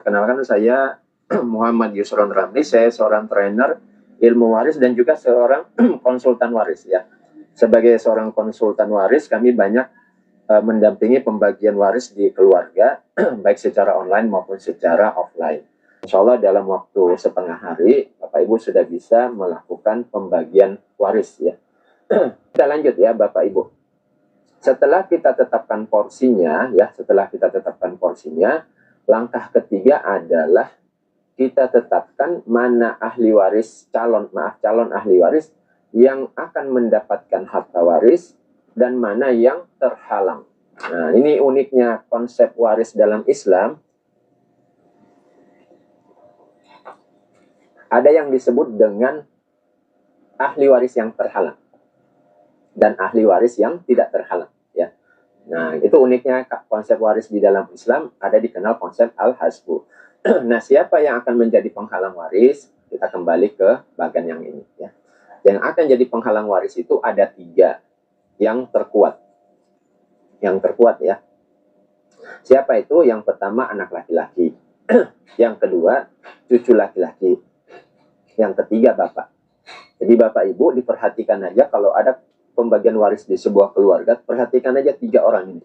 Kenalkan saya Muhammad Yusron Ramli, saya seorang trainer ilmu waris dan juga seorang konsultan waris ya. Sebagai seorang konsultan waris, kami banyak mendampingi pembagian waris di keluarga, baik secara online maupun secara offline. Insya Allah dalam waktu setengah hari, Bapak Ibu sudah bisa melakukan pembagian waris ya. Kita lanjut ya Bapak Ibu. Setelah kita tetapkan porsinya, langkah ketiga adalah kita tetapkan mana calon ahli waris yang akan mendapatkan harta waris dan mana yang terhalang. Nah, ini uniknya konsep waris dalam Islam. Ada yang disebut dengan ahli waris yang terhalang dan ahli waris yang tidak terhalang ya. Nah, itu uniknya konsep waris di dalam Islam, ada dikenal konsep al-hasbu. Nah, siapa yang akan menjadi penghalang waris? Kita kembali ke bagian yang ini ya. Yang akan jadi penghalang waris itu ada 3 yang terkuat. Yang terkuat ya. Siapa itu? Yang pertama anak laki-laki. Yang kedua cucu laki-laki. Yang ketiga bapak. Jadi Bapak Ibu diperhatikan aja kalau ada pembagian waris di sebuah keluarga, perhatikan aja 3 orang ini.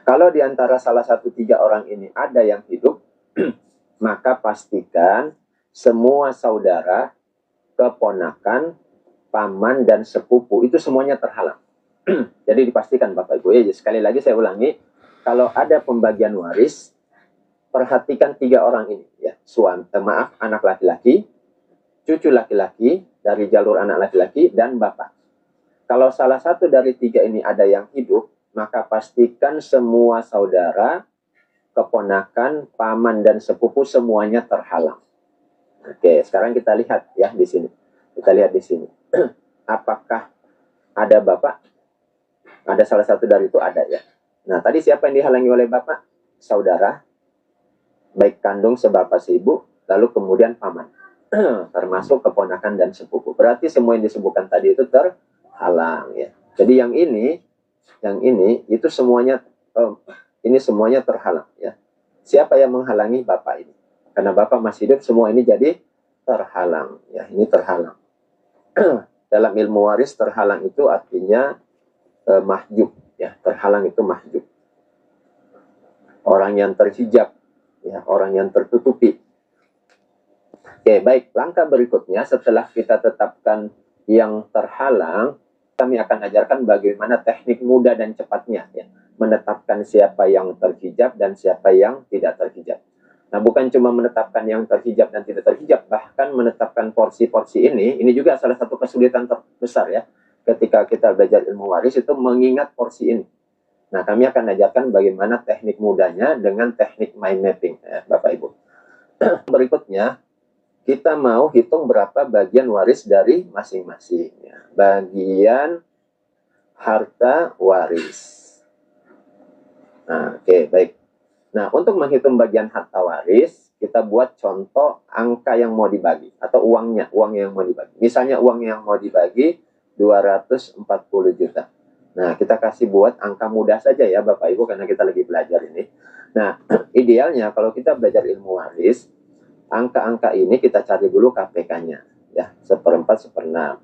Kalau di antara salah satu 3 orang ini ada yang hidup, maka pastikan semua saudara, keponakan, paman, dan sepupu itu semuanya terhalang. Jadi dipastikan Bapak Ibu ya, sekali lagi saya ulangi, kalau ada pembagian waris, perhatikan 3 orang ini ya, anak laki-laki, cucu laki-laki dari jalur anak laki-laki, dan bapak. Kalau salah satu dari 3 ini ada yang hidup, maka pastikan semua saudara, keponakan, paman, dan sepupu semuanya terhalang. Oke, sekarang kita lihat ya di sini. Kita lihat di sini. Apakah ada bapak? Ada salah satu dari itu ada ya. Nah, tadi siapa yang dihalangi oleh bapak? Saudara, baik kandung sebapak seibu, lalu kemudian paman. Termasuk keponakan dan sepupu. Berarti semua yang disebutkan tadi itu terhalang ya. Jadi yang ini itu semuanya ini semuanya terhalang ya. Siapa yang menghalangi bapak ini? Karena bapak masih hidup, semua ini jadi terhalang ya. Ini terhalang. Dalam ilmu waris terhalang itu artinya mahjub ya. Terhalang itu mahjub. Orang yang terhijab ya, orang yang tertutupi. Oke, baik. Langkah berikutnya setelah kita tetapkan yang terhalang, kami akan ajarkan bagaimana teknik mudah dan cepatnya ya, menetapkan siapa yang terhijab dan siapa yang tidak terhijab. Nah, bukan cuma menetapkan yang terhijab dan tidak terhijab, bahkan menetapkan porsi-porsi ini juga salah satu kesulitan terbesar ya. Ketika kita belajar ilmu waris itu mengingat porsi ini. Nah, kami akan ajarkan bagaimana teknik mudahnya dengan teknik mind mapping ya, Bapak Ibu. Berikutnya, kita mau hitung berapa bagian waris dari masing-masing. Ya. Bagian harta waris. Nah, oke, baik. Nah, untuk menghitung bagian harta waris, kita buat contoh angka yang mau dibagi, atau uang yang mau dibagi. Misalnya uang yang mau dibagi 240 juta. Nah, kita kasih buat angka mudah saja ya Bapak Ibu, karena kita lagi belajar ini. Nah, idealnya kalau kita belajar ilmu waris, angka-angka ini kita cari dulu KPK-nya ya, 1/4, 1/6.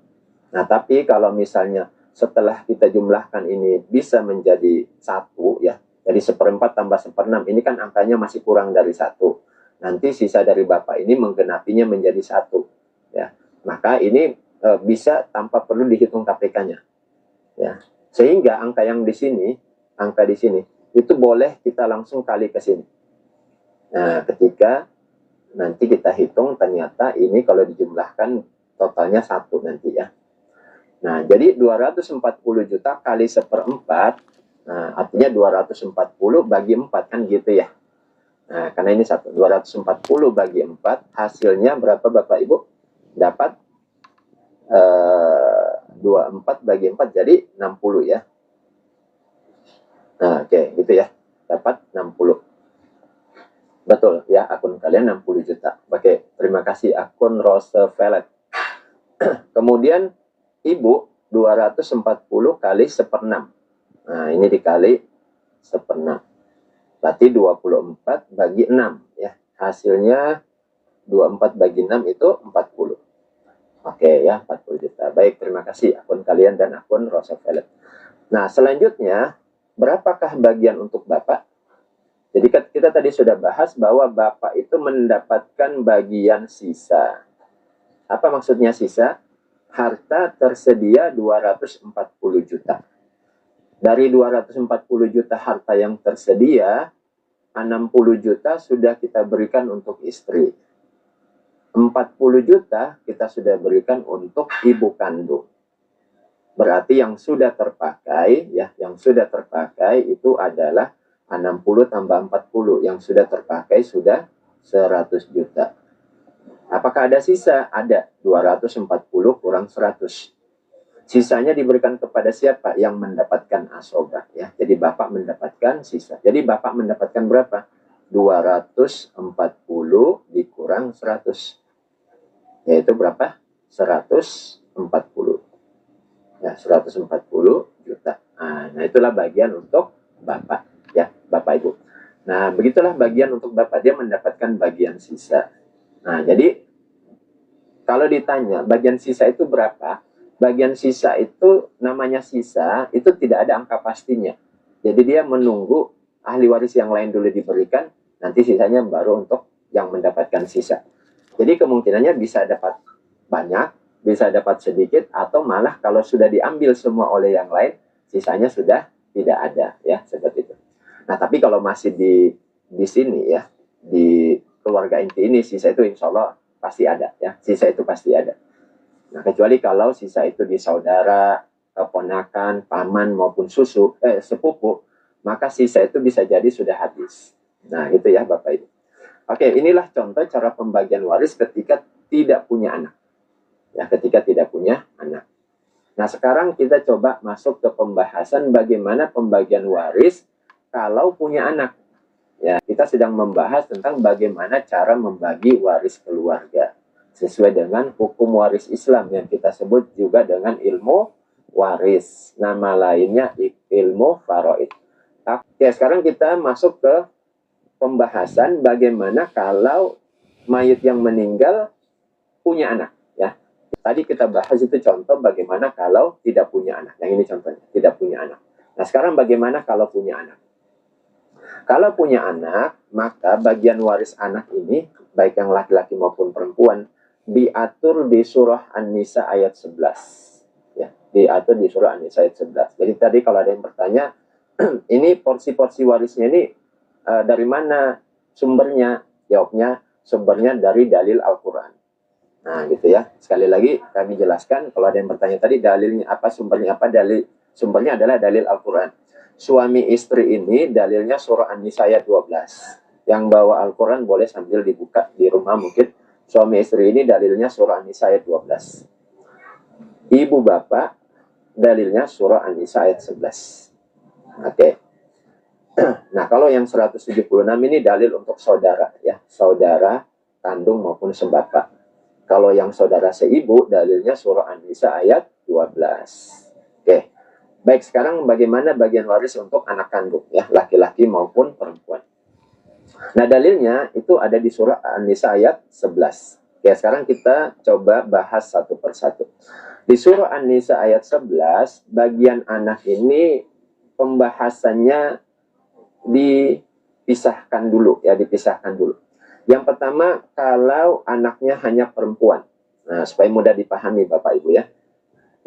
Nah, tapi kalau misalnya setelah kita jumlahkan ini bisa menjadi 1 ya, jadi 1/4 tambah 1/6, ini kan angkanya masih kurang dari 1. Nanti sisa dari Bapak ini menggenapinya menjadi 1 ya. Maka ini bisa tanpa perlu dihitung KPK-nya ya. Sehingga angka di sini itu boleh kita langsung kali ke sini. Nah, ketika nanti kita hitung ternyata ini kalau dijumlahkan totalnya 1 nanti ya. Nah, jadi 240 juta kali 1/4, nah artinya 240 bagi 4 kan gitu ya. Nah, karena ini 1, 240 bagi 4 hasilnya berapa Bapak Ibu? Dapat 24 bagi 4 jadi 60 ya. Nah, oke, gitu ya. Dapat 60. Betul ya, akun kalian 60 juta. Oke, terima kasih akun Roosevelt. Kemudian ibu 240 kali 1/6. Nah, ini dikali 1/6. Berarti 24 bagi 6 ya. Hasilnya 24 bagi 6 itu 40. Oke ya, 40 juta. Baik, terima kasih akun kalian dan akun Roosevelt. Nah, selanjutnya, berapakah bagian untuk Bapak? Jadi kita tadi sudah bahas bahwa Bapak itu mendapatkan bagian sisa. Apa maksudnya sisa? Harta tersedia 240 juta. Dari 240 juta harta yang tersedia, 60 juta sudah kita berikan untuk istri. 40 juta kita sudah berikan untuk ibu kandung. Berarti yang sudah terpakai, ya, yang sudah terpakai itu adalah 60 tambah 40. Yang sudah terpakai sudah 100 juta. Apakah ada sisa? Ada. 240 kurang 100. Sisanya diberikan kepada siapa? Yang mendapatkan asobah. Ya. Jadi Bapak mendapatkan sisa. Jadi Bapak mendapatkan berapa? 240 dikurang 100. Yaitu berapa? 140. Ya, 140 juta. Nah, itulah bagian untuk Bapak. Ya, Bapak Ibu. Nah, begitulah bagian untuk Bapak. Dia mendapatkan bagian sisa. Nah, jadi kalau ditanya bagian sisa itu berapa? Bagian sisa itu namanya sisa, itu tidak ada angka pastinya. Jadi dia menunggu ahli waris yang lain dulu diberikan, nanti sisanya baru untuk yang mendapatkan sisa. Jadi kemungkinannya bisa dapat banyak, bisa dapat sedikit, atau malah kalau sudah diambil semua oleh yang lain, sisanya sudah tidak ada, ya, seperti itu. Nah, tapi kalau masih di sini ya, di keluarga inti ini, sisa itu insya Allah pasti ada, ya, sisa itu pasti ada. Nah, kecuali kalau sisa itu di saudara, keponakan, paman maupun sepupu, maka sisa itu bisa jadi sudah habis. Nah, gitu ya Bapak Ibu. Oke, inilah contoh cara pembagian waris ketika tidak punya anak. Ya, ketika tidak punya anak. Nah, sekarang kita coba masuk ke pembahasan bagaimana pembagian waris kalau punya anak. Ya, kita sedang membahas tentang bagaimana cara membagi waris keluarga sesuai dengan hukum waris Islam yang kita sebut juga dengan ilmu waris. Nama lainnya ilmu faraid. Ya, sekarang kita masuk ke pembahasan bagaimana kalau mayit yang meninggal punya anak. Ya, tadi kita bahas itu contoh bagaimana kalau tidak punya anak. Yang ini contohnya, tidak punya anak. Nah, sekarang bagaimana kalau punya anak? Kalau punya anak, maka bagian waris anak ini, baik yang laki-laki maupun perempuan, diatur di surah An-Nisa ayat 11. Ya, diatur di surah An-Nisa ayat 11. Jadi tadi kalau ada yang bertanya, ini porsi-porsi warisnya ini dari mana sumbernya? Jawabnya, sumbernya dari dalil Al-Quran. Nah, gitu ya. Sekali lagi kami jelaskan, kalau ada yang bertanya tadi, dalilnya apa, sumbernya apa? Sumbernya adalah dalil Al-Quran. Suami istri ini dalilnya surah An-Nisa ayat 12. Yang bawa Al-Quran boleh sambil dibuka di rumah mungkin. Suami istri ini dalilnya surah An-Nisa ayat 12. Ibu bapak dalilnya surah An-Nisa ayat 11. Oke. Nah, kalau yang 176 ini dalil untuk saudara, ya, saudara kandung maupun sebapak. Kalau yang saudara seibu dalilnya surah An-Nisa ayat 12. Oke. Baik, sekarang bagaimana bagian waris untuk anak kandung, ya, laki-laki maupun perempuan. Nah, dalilnya itu ada di surah An-Nisa ayat 11. Oke, sekarang kita coba bahas satu persatu. Di surah An-Nisa ayat 11, bagian anak ini pembahasannya dipisahkan dulu, ya, dipisahkan dulu. Yang pertama, kalau anaknya hanya perempuan. Nah, supaya mudah dipahami Bapak Ibu, ya.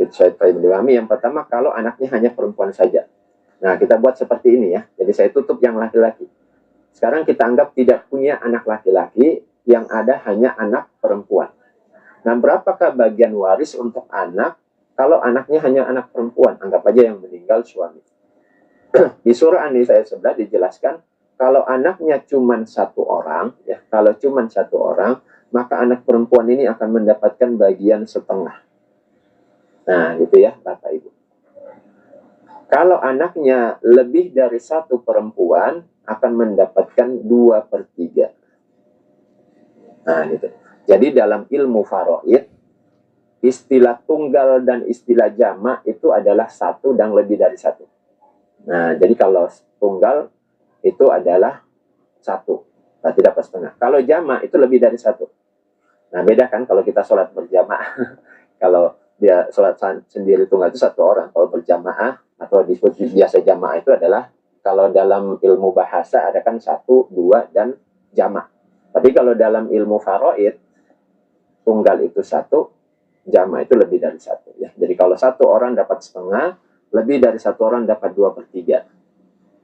Yang pertama, kalau anaknya hanya perempuan saja. Nah, kita buat seperti ini, ya. Jadi saya tutup yang laki-laki. Sekarang kita anggap tidak punya anak laki-laki, yang ada hanya anak perempuan. Nah, berapakah bagian waris untuk anak kalau anaknya hanya anak perempuan? Anggap aja yang meninggal suami. Di surah An-Nisa ayat 11 dijelaskan, kalau anaknya cuma satu orang, ya, kalau cuma satu orang, maka anak perempuan ini akan mendapatkan bagian setengah. Nah, gitu ya, Bapak Ibu. Kalau anaknya lebih dari satu perempuan, akan mendapatkan 2/3. Nah, gitu. Jadi dalam ilmu faraid, istilah tunggal dan istilah jamak itu adalah satu dan lebih dari satu. Nah, jadi kalau tunggal itu adalah 1, berarti dapat setengah. Kalau jamak itu lebih dari 1. Nah, beda kan kalau kita sholat berjamaah. Kalau dia sholat sendiri tunggal itu 1 orang. Kalau berjamaah atau disebut biasa jamaah itu adalah, kalau dalam ilmu bahasa ada kan 1, 2, dan jamak. Tapi kalau dalam ilmu faraid, tunggal itu 1, jamak itu lebih dari 1. Ya. Jadi kalau 1 orang dapat setengah, lebih dari 1 orang dapat 2/3.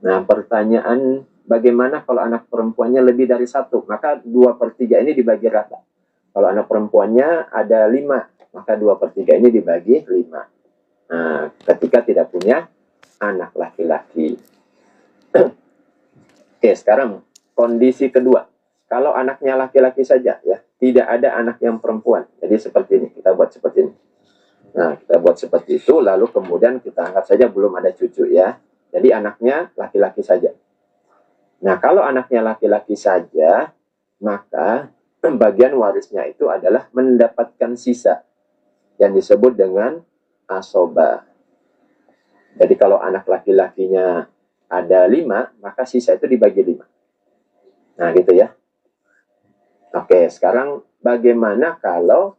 Nah, pertanyaan, bagaimana kalau anak perempuannya lebih dari 1? Maka 2/3 ini dibagi rata. Kalau anak perempuannya ada 5, maka 2/3 ini dibagi 5. Nah, ketika tidak punya anak laki-laki. Oke, sekarang kondisi kedua. Kalau anaknya laki-laki saja, ya, tidak ada anak yang perempuan. Jadi seperti ini, kita buat seperti ini. Nah, kita buat seperti itu, lalu kemudian kita anggap saja belum ada cucu, ya. Jadi anaknya laki-laki saja. Nah, kalau anaknya laki-laki saja, maka bagian warisnya itu adalah mendapatkan sisa yang disebut dengan asoba. Jadi kalau anak laki-lakinya ada 5, maka sisa itu dibagi 5. Nah, gitu ya. Oke, sekarang bagaimana kalau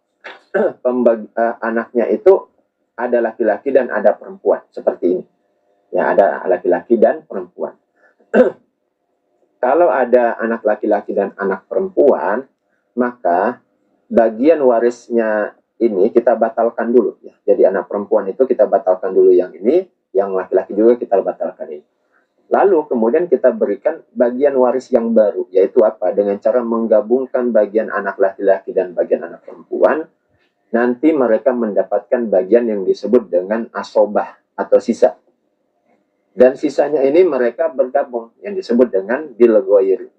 anaknya itu ada laki-laki dan ada perempuan, seperti ini. Ya, ada laki-laki dan perempuan. Kalau ada anak laki-laki dan anak perempuan, maka bagian warisnya ini kita batalkan dulu. Ya. Jadi anak perempuan itu kita batalkan dulu yang ini, yang laki-laki juga kita batalkan ini. Lalu kemudian kita berikan bagian waris yang baru, yaitu apa? Dengan cara menggabungkan bagian anak laki-laki dan bagian anak perempuan, nanti mereka mendapatkan bagian yang disebut dengan asobah atau sisa. Dan sisanya ini mereka bergabung, yang disebut dengan bilghoir.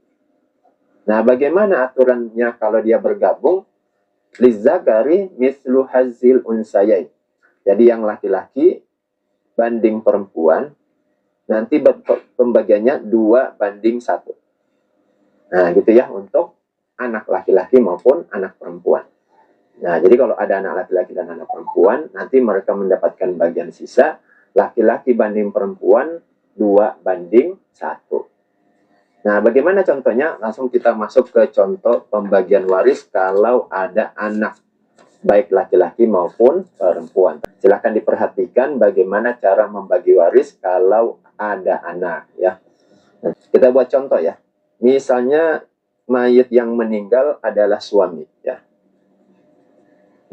Nah, bagaimana aturannya kalau dia bergabung? Lizzakari mislu hazil unsayain. Jadi yang laki-laki banding perempuan, nanti pembagiannya 2/1. Nah, gitu ya, untuk anak laki-laki maupun anak perempuan. Nah, jadi kalau ada anak laki-laki dan anak perempuan, nanti mereka mendapatkan bagian sisa, laki-laki banding perempuan 2/1. Nah, bagaimana contohnya? Langsung kita masuk ke contoh pembagian waris kalau ada anak, baik laki-laki maupun perempuan. Silahkan diperhatikan bagaimana cara membagi waris kalau ada anak, ya. Nah, kita buat contoh ya. Misalnya mayit yang meninggal adalah suami, ya.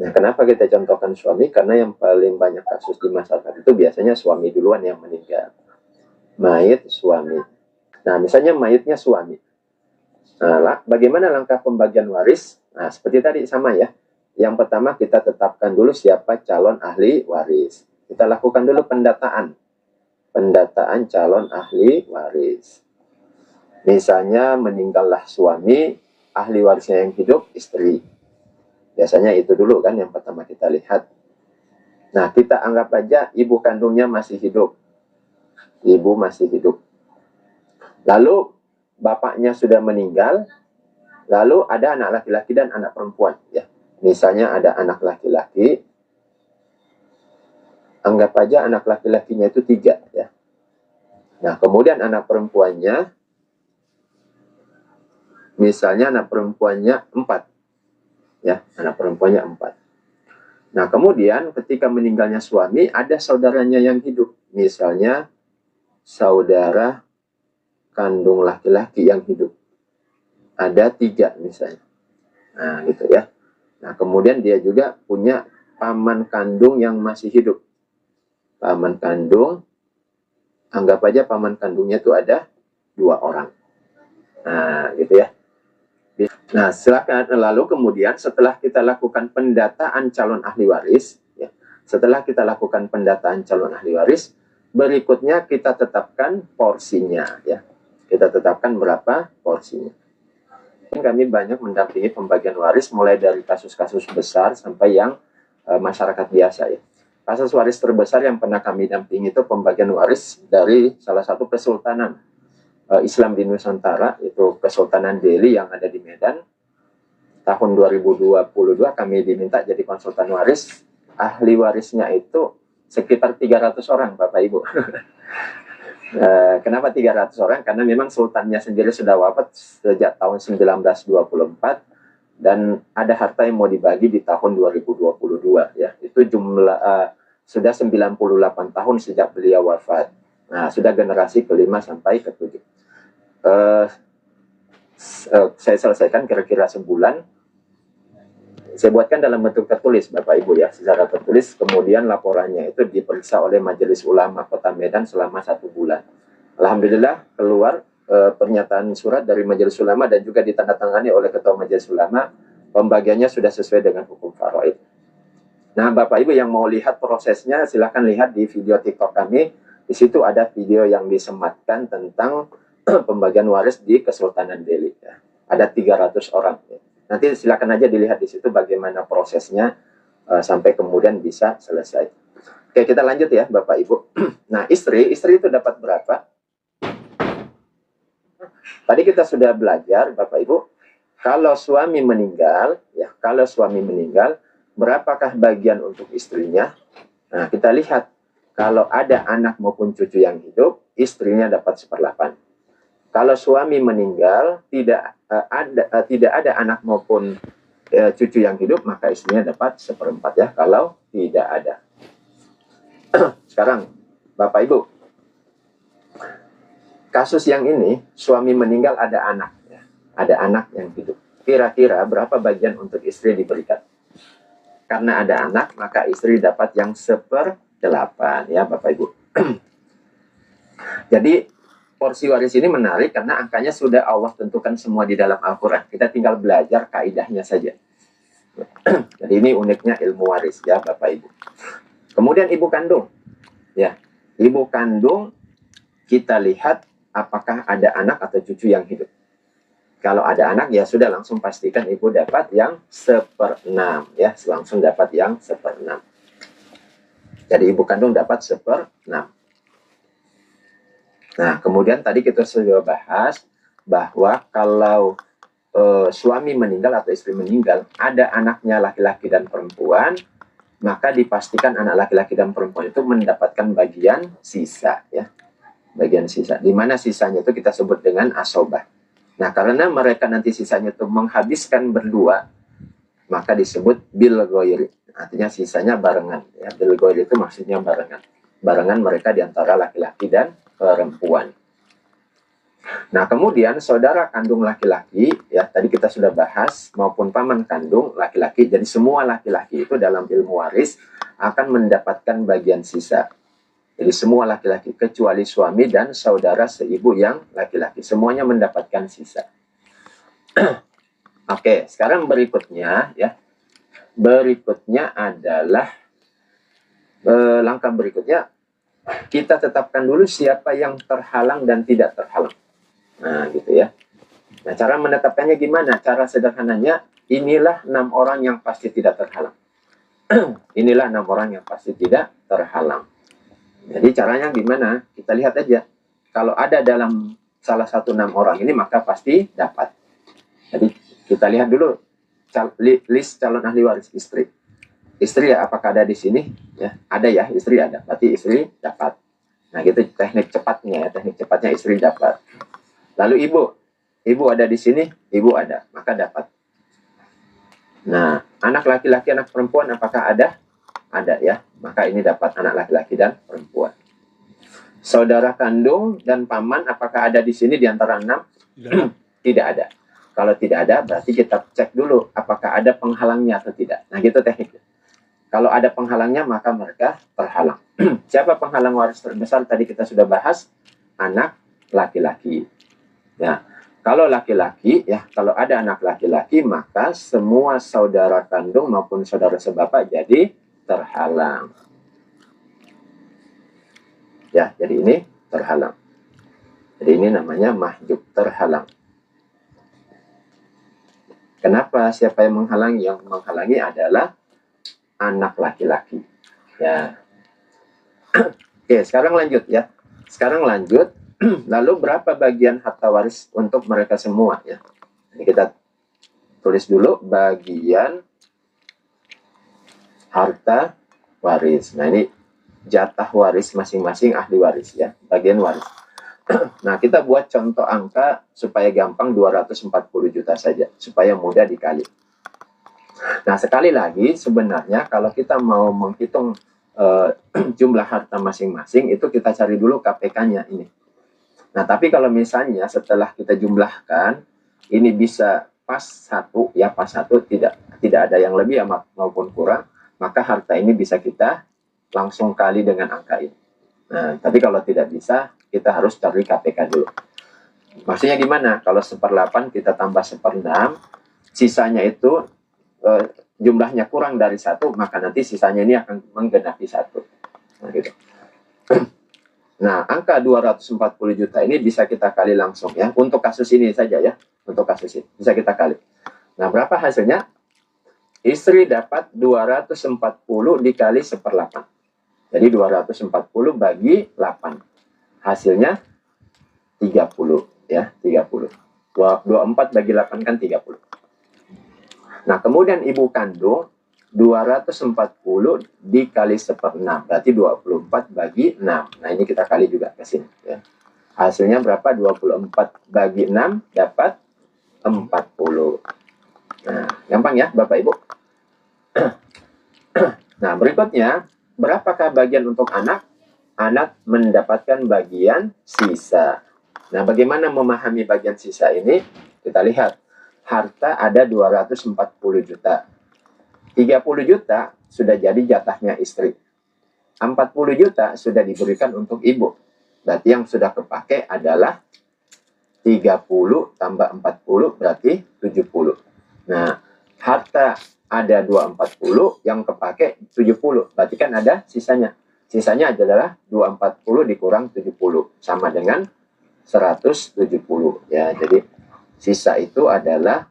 Nah, kenapa kita contohkan suami? Karena yang paling banyak kasus di masyarakat itu biasanya suami duluan yang meninggal. Mayit suami. Nah, misalnya mayitnya suami. Nah, bagaimana langkah pembagian waris? Nah, seperti tadi sama ya. Yang pertama kita tetapkan dulu siapa calon ahli waris. Kita lakukan dulu pendataan calon ahli waris. Misalnya meninggallah suami, ahli warisnya yang hidup istri. Biasanya itu dulu kan yang pertama kita lihat. Nah, kita anggap aja ibu kandungnya masih hidup. Ibu masih hidup. Lalu bapaknya sudah meninggal, lalu ada anak laki-laki dan anak perempuan, ya. Misalnya ada anak laki-laki, anggap aja anak laki-lakinya itu 3, ya. Nah, kemudian anak perempuannya, misalnya anak perempuannya 4, ya, anak perempuannya 4. Nah, kemudian ketika meninggalnya suami, ada saudaranya yang hidup, misalnya saudara kandung laki-laki yang hidup, ada 3 misalnya. Nah, gitu ya. Nah, kemudian dia juga punya paman kandung yang masih hidup. Paman kandung, anggap aja paman kandungnya itu ada 2 orang. Nah, gitu ya. Nah, silakan. Lalu kemudian setelah kita lakukan pendataan calon ahli waris, ya, setelah kita lakukan pendataan calon ahli waris, berikutnya kita tetapkan porsinya, ya. Kita tetapkan berapa porsinya. Kami banyak mendampingi pembagian waris mulai dari kasus-kasus besar sampai yang masyarakat biasa, ya. Kasus waris terbesar yang pernah kami dampingi itu pembagian waris dari salah satu kesultanan Islam di Nusantara, itu Kesultanan Delhi yang ada di Medan. Tahun 2022 kami diminta jadi konsultan waris. Ahli warisnya itu sekitar 300 orang, Bapak Ibu. Kenapa 300 orang? Karena memang sultannya sendiri sudah wafat sejak tahun 1924 dan ada harta yang mau dibagi di tahun 2022 ya. Itu sudah 98 tahun sejak beliau wafat. Nah, sudah generasi kelima sampai ketujuh. Saya selesaikan kira-kira sebulan. Saya buatkan dalam bentuk tertulis Bapak Ibu ya, secara tertulis, kemudian laporannya itu diperiksa oleh Majelis Ulama Kota Medan selama 1 bulan. Alhamdulillah keluar pernyataan surat dari Majelis Ulama dan juga ditandatangani oleh Ketua Majelis Ulama, pembagiannya sudah sesuai dengan hukum faraid. Nah, Bapak Ibu yang mau lihat prosesnya, silahkan lihat di video TikTok kami. Di situ ada video yang disematkan tentang pembagian waris di Kesultanan Delhi. Ya. Ada 300 orang. Ya. Nanti silakan aja dilihat di situ bagaimana prosesnya sampai kemudian bisa selesai. Oke, kita lanjut ya Bapak Ibu. Nah, istri itu dapat berapa? Tadi kita sudah belajar Bapak Ibu, kalau suami meninggal, ya, berapakah bagian untuk istrinya? Nah, kita lihat kalau ada anak maupun cucu yang hidup, istrinya dapat 1/8. Kalau suami meninggal, tidak ada anak maupun cucu yang hidup, maka istrinya dapat 1/4 ya, kalau tidak ada. Sekarang, Bapak Ibu, kasus yang ini, suami meninggal ada anak, ya. Ada anak yang hidup. Kira-kira berapa bagian untuk istri diberikan? Karena ada anak, maka istri dapat yang 1/8 ya Bapak Ibu. Jadi, porsi waris ini menarik karena angkanya sudah Allah tentukan semua di dalam Al-Quran. Kita tinggal belajar kaidahnya saja. Jadi ini uniknya ilmu waris ya Bapak Ibu. Kemudian ibu kandung. Ya, ibu kandung kita lihat apakah ada anak atau cucu yang hidup. Kalau ada anak ya sudah langsung pastikan ibu dapat yang 1/6 ya, langsung dapat yang 1/6. Jadi ibu kandung dapat 1/6. Nah, kemudian tadi kita sudah bahas bahwa kalau suami meninggal atau istri meninggal, ada anaknya laki-laki dan perempuan, maka dipastikan anak laki-laki dan perempuan itu mendapatkan bagian sisa ya. Bagian sisa. Di mana sisanya itu kita sebut dengan asobah. Nah, karena mereka nanti sisanya itu menghabiskan berdua, maka disebut bil ghairi. Artinya sisanya barengan ya. Bil ghairi itu maksudnya barengan. Barengan mereka di antara laki-laki dan perempuan. Nah, kemudian saudara kandung laki-laki, ya tadi kita sudah bahas, maupun paman kandung laki-laki, jadi semua laki-laki itu dalam ilmu waris akan mendapatkan bagian sisa. Jadi semua laki-laki, kecuali suami dan saudara seibu yang laki-laki, semuanya mendapatkan sisa. Oke, sekarang berikutnya, ya. Berikutnya adalah, langkah berikutnya, kita tetapkan dulu siapa yang terhalang dan tidak terhalang. Nah, gitu ya. Nah, cara menetapkannya gimana? Cara sederhananya, inilah 6 orang yang pasti tidak terhalang. Inilah 6 orang yang pasti tidak terhalang. Jadi caranya gimana? Kita lihat aja. Kalau ada dalam salah satu 6 orang ini, maka pasti dapat. Jadi kita lihat dulu list calon ahli waris istri. Istri ya, apakah ada di sini? Ya, ada ya, istri ada. Berarti istri dapat. Nah, gitu teknik cepatnya ya. Teknik cepatnya istri dapat. Lalu ibu ada di sini, ibu ada, maka dapat. Nah, anak laki-laki, anak perempuan, apakah ada? Ada ya, maka ini dapat anak laki-laki dan perempuan. Saudara kandung dan paman, apakah ada di sini di antara 6? Tidak ada. Kalau tidak ada, berarti kita cek dulu apakah ada penghalangnya atau tidak. Nah, gitu tekniknya. Kalau ada penghalangnya, maka mereka terhalang. Siapa penghalang waris terbesar? Tadi kita sudah bahas, anak laki-laki. Ya, kalau laki-laki, ya, kalau ada anak laki-laki, maka semua saudara kandung maupun saudara sebapak jadi terhalang. Ya, jadi ini terhalang. Jadi ini namanya mahjub, terhalang. Kenapa? Siapa yang menghalangi? Yang menghalangi adalah anak laki-laki. Ya. Oke, sekarang lanjut ya. Sekarang lanjut. Lalu berapa bagian harta waris untuk mereka semua ya? Ini kita tulis dulu bagian harta waris. Nah, ini jatah waris masing-masing ahli waris ya, bagian waris. Nah, kita buat contoh angka supaya gampang 240 juta saja, supaya mudah dikali. Nah, sekali lagi sebenarnya kalau kita mau menghitung jumlah harta masing-masing, itu kita cari dulu KPK-nya ini. Nah, tapi kalau misalnya setelah kita jumlahkan, ini bisa pas satu, ya pas satu, tidak ada yang lebih maupun kurang, maka harta ini bisa kita langsung kali dengan angka ini. Nah, tapi kalau tidak bisa, kita harus cari KPK dulu. Maksudnya gimana? Kalau 1/8 kita tambah 1/6, sisanya itu jumlahnya kurang dari 1, maka nanti sisanya ini akan menggenapi 1. Nah, gitu. Nah, angka 240 juta ini bisa kita kali langsung ya. Untuk kasus ini saja ya. Untuk kasus ini bisa kita kali. Nah, berapa hasilnya? Istri dapat 240 dikali 1/8. Jadi 240 bagi 8. Hasilnya 30 ya, 30. 24 bagi 8 kan 30. Nah, kemudian ibu kandung 240 dikali 1/6, berarti 24 bagi 6. Nah, ini kita kali juga ke sini ya. Hasilnya berapa? 24 bagi 6 dapat 40. Nah, gampang ya Bapak Ibu. Nah, berikutnya, berapakah bagian untuk anak? Anak mendapatkan bagian sisa. Nah, bagaimana memahami bagian sisa ini? Kita lihat. Harta ada 240 juta. 30 juta sudah jadi jatahnya istri. 40 juta sudah diberikan untuk ibu. Berarti yang sudah kepake adalah 30 tambah 40 berarti 70. Nah, harta ada 240, yang kepake 70. Berarti kan ada sisanya. Sisanya adalah 240 dikurang 70. Sama dengan 170. Ya, jadi sisa itu adalah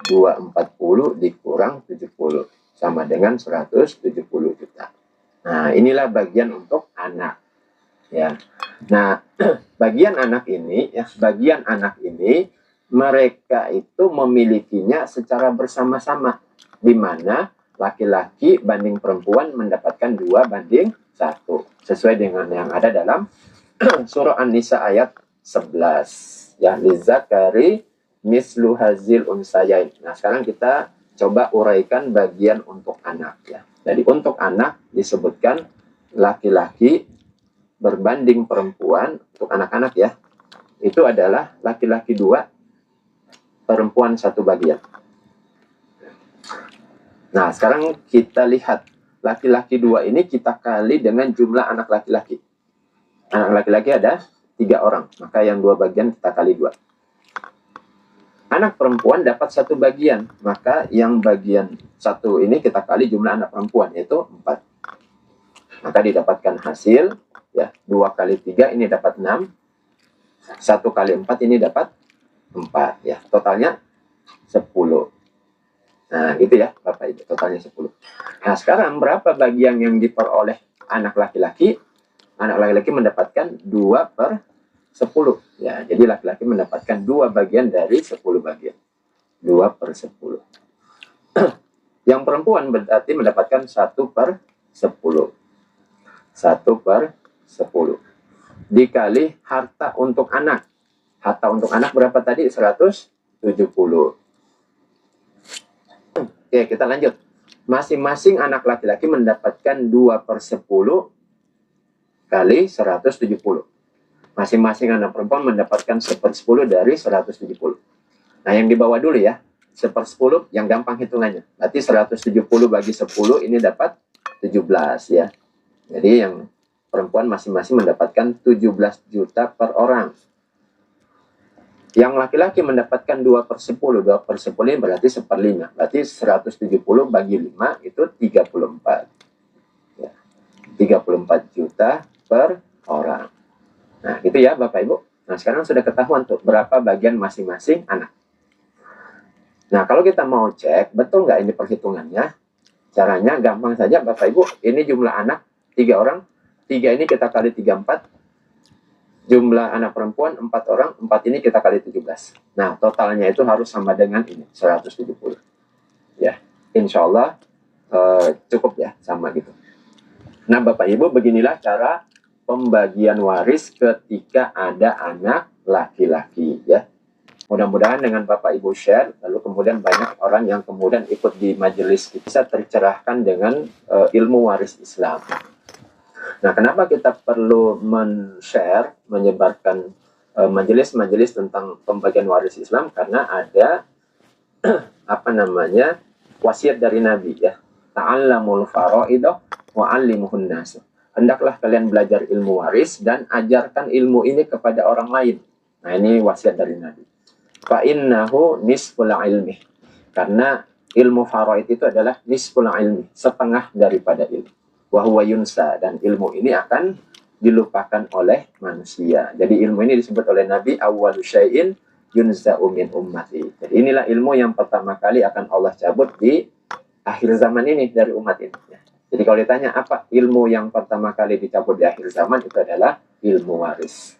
240 dikurang 70. Sama dengan 170 juta. Nah, inilah bagian untuk anak. Ya. Nah, bagian anak ini, mereka itu memilikinya secara bersama-sama, di mana laki-laki banding perempuan mendapatkan 2/1, sesuai dengan yang ada dalam surah An-Nisa ayat 11. Ya, lizakari mislu hazil unsayain. Nah, sekarang kita coba uraikan bagian untuk anak ya. Jadi untuk anak disebutkan laki-laki berbanding perempuan. Untuk anak-anak ya, itu adalah laki-laki 2, perempuan 1 bagian. Nah, sekarang kita lihat laki-laki 2 ini kita kali dengan jumlah anak laki-laki. Anak laki-laki ada 3 orang, maka yang 2 bagian kita kali 2. Anak perempuan dapat 1 bagian, maka yang bagian 1 ini kita kali jumlah anak perempuan, yaitu 4. Maka didapatkan hasil ya, 2 kali 3 ini dapat 6, 1 kali 4 ini dapat 4 ya, totalnya 10. Nah, gitu ya Bapak Ibu, totalnya 10. Nah, sekarang berapa bagian yang diperoleh anak laki-laki? Anak laki-laki mendapatkan 2/10 ya. Jadi laki-laki mendapatkan 2 bagian dari 10 bagian. 2/10. Yang perempuan berarti mendapatkan 1/10. 1/10 dikali harta untuk anak. Harta untuk anak berapa tadi? 170. Oke, kita lanjut. Masing-masing anak laki-laki mendapatkan 2/10 kali 170. Masing-masing anak perempuan mendapatkan 1/10 dari 170. Nah, yang di bawah dulu ya. 1/10 yang gampang hitungannya. Berarti 170 bagi 10 ini dapat 17 ya. Jadi yang perempuan masing-masing mendapatkan 17 juta per orang. Yang laki-laki mendapatkan 2/10. 2/10 ini berarti 1/5. Berarti 170 bagi 5 itu 34. Ya. 34 juta per orang. Nah, gitu ya Bapak Ibu. Nah, sekarang sudah ketahuan tuh berapa bagian masing-masing anak. Nah, kalau kita mau cek, betul nggak ini perhitungannya? Caranya gampang saja Bapak Ibu. Ini jumlah anak 3 orang. 3 ini kita kali 34. Jumlah anak perempuan 4 orang. 4 ini kita kali 17. Nah, totalnya itu harus sama dengan ini, 170. Ya, insya Allah cukup ya, sama gitu. Nah, Bapak Ibu, beginilah cara pembagian waris ketika ada anak laki-laki, ya. Mudah-mudahan dengan Bapak Ibu share, lalu kemudian banyak orang yang kemudian ikut di majelis bisa tercerahkan dengan ilmu waris Islam. Nah, kenapa kita perlu men-share, menyebarkan majelis-majelis tentang pembagian waris Islam? Karena ada wasiat dari Nabi, ya. Ta'allamul faraidah wa'allimuhun nas. Hendaklah kalian belajar ilmu waris dan ajarkan ilmu ini kepada orang lain. Nah, ini wasiat dari Nabi. Fa innahu nisful ilmi. Karena ilmu faraid itu adalah nisful ilmi, setengah daripada ilmu. Wa huwa yunsa, dan ilmu ini akan dilupakan oleh manusia. Jadi ilmu ini disebut oleh Nabi awwalu syai'in yunza'u min ummati. Jadi inilah ilmu yang pertama kali akan Allah cabut di akhir zaman ini dari umat ini. Jadi kalau ditanya apa ilmu yang pertama kali dicabut di akhir zaman, itu adalah ilmu waris.